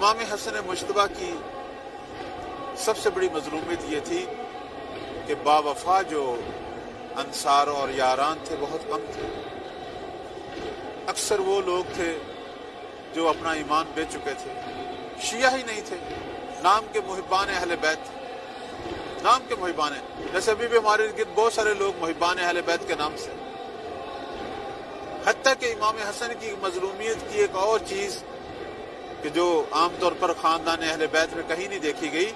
امام حسن مجتبیٰ کی سب سے بڑی مظلومیت یہ تھی کہ باوفا جو انصار اور یاران تھے بہت کم تھے. اکثر وہ لوگ تھے جو اپنا ایمان بیچ چکے تھے. شیعہ ہی نہیں تھے، نام کے محبان اہل بیت تھے، نام کے محبان. جیسے ابھی بھی ہمارے ارد بہت سارے لوگ محبان اہل بیت کے نام سے. حتیٰ کہ امام حسن کی مظلومیت کی ایک اور چیز کہ جو عام طور پر خاندان اہل بیت میں کہیں نہیں دیکھی گئی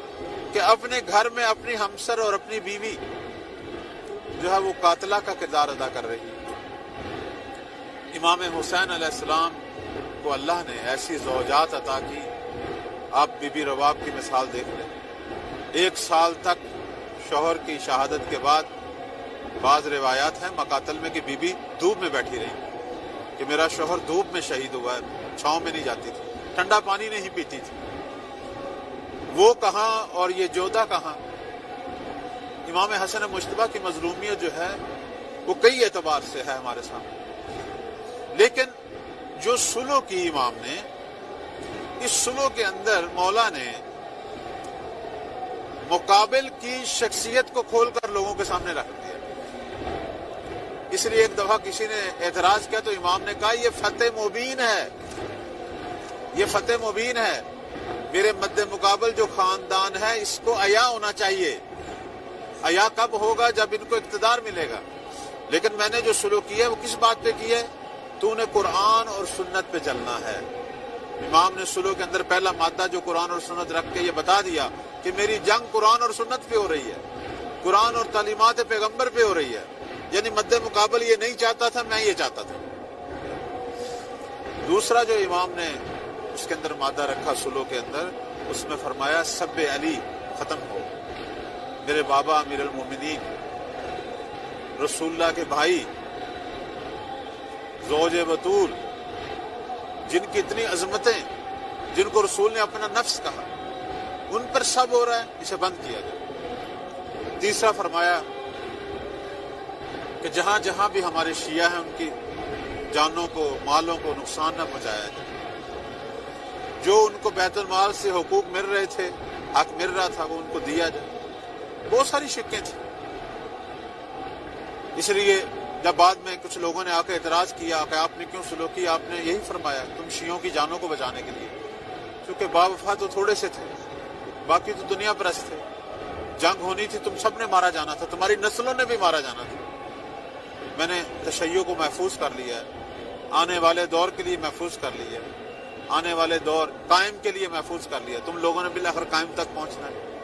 کہ اپنے گھر میں اپنی ہمسر اور اپنی بیوی جو ہے وہ قاتلہ کا کردار ادا کر رہی. امام حسین علیہ السلام کو اللہ نے ایسی زوجات عطا کی. آپ بی بی رواب کی مثال دیکھ لیں. 1 سال تک شوہر کی شہادت کے بعد بعض روایات ہیں مقاتل میں کہ بی بی دھوپ میں بیٹھی رہی کہ میرا شوہر دھوپ میں شہید ہوا ہے، چھاؤں میں نہیں جاتی تھی، ٹھنڈا پانی نہیں پیتی تھی. وہ کہاں اور یہ جودہ کہاں. امام حسن مجتبیٰ کی مظلومیت جو ہے وہ کئی اعتبار سے ہے ہمارے سامنے. لیکن جو سلو کی امام نے، اس سلو کے اندر مولا نے مقابل کی شخصیت کو کھول کر لوگوں کے سامنے رکھ دیا. اس لیے ایک دفعہ کسی نے اعتراض کیا تو امام نے کہا یہ فتح مبین ہے، یہ فتح مبین ہے. میرے مد مقابل جو خاندان ہے اس کو عیا ہونا چاہیے. عیا کب ہوگا؟ جب ان کو اقتدار ملے گا. لیکن میں نے جو سلوک کیا ہے وہ کس بات پہ کی ہے؟ تو نے قرآن اور سنت پہ چلنا ہے. امام نے سلوک کے اندر پہلا مادہ جو قرآن اور سنت رکھ کے یہ بتا دیا کہ میری جنگ قرآن اور سنت پہ ہو رہی ہے، قرآن اور تعلیمات پیغمبر پہ ہو رہی ہے. یعنی مد مقابل یہ نہیں چاہتا تھا، میں یہ چاہتا تھا. دوسرا جو امام نے اس کے اندر مادہ رکھا سلو کے اندر، اس میں فرمایا سب علی ختم ہو. میرے بابا امیر المومنین رسول اللہ کے بھائی زوج بطول، جن کی اتنی عظمتیں، جن کو رسول نے اپنا نفس کہا، ان پر سب ہو رہا ہے، اسے بند کیا جائے. تیسرا فرمایا کہ جہاں جہاں بھی ہمارے شیعہ ہیں ان کی جانوں کو، مالوں کو نقصان نہ پہنچایا جائے. جو ان کو بیت المال سے حقوق مل رہے تھے، حق مل رہا تھا، وہ ان کو دیا جائے. بہت ساری شکیں تھیں. اس لیے جب بعد میں کچھ لوگوں نے آ کے اعتراض کیا کہ آپ نے کیوں سلوک کی، آپ نے یہی فرمایا تم شیعوں کی جانوں کو بچانے کے لیے. کیونکہ باوفا تو تھوڑے سے تھے، باقی تو دنیا پرست تھے. جنگ ہونی تھی، تم سب نے مارا جانا تھا، تمہاری نسلوں نے بھی مارا جانا تھا. میں نے تشیع کو محفوظ کر لیا ہے، آنے والے دور کے لیے محفوظ کر لیا ہے، آنے والے دور قائم کے لیے محفوظ کر لیا. تم لوگوں نے بالآخر قائم تک پہنچنا ہے.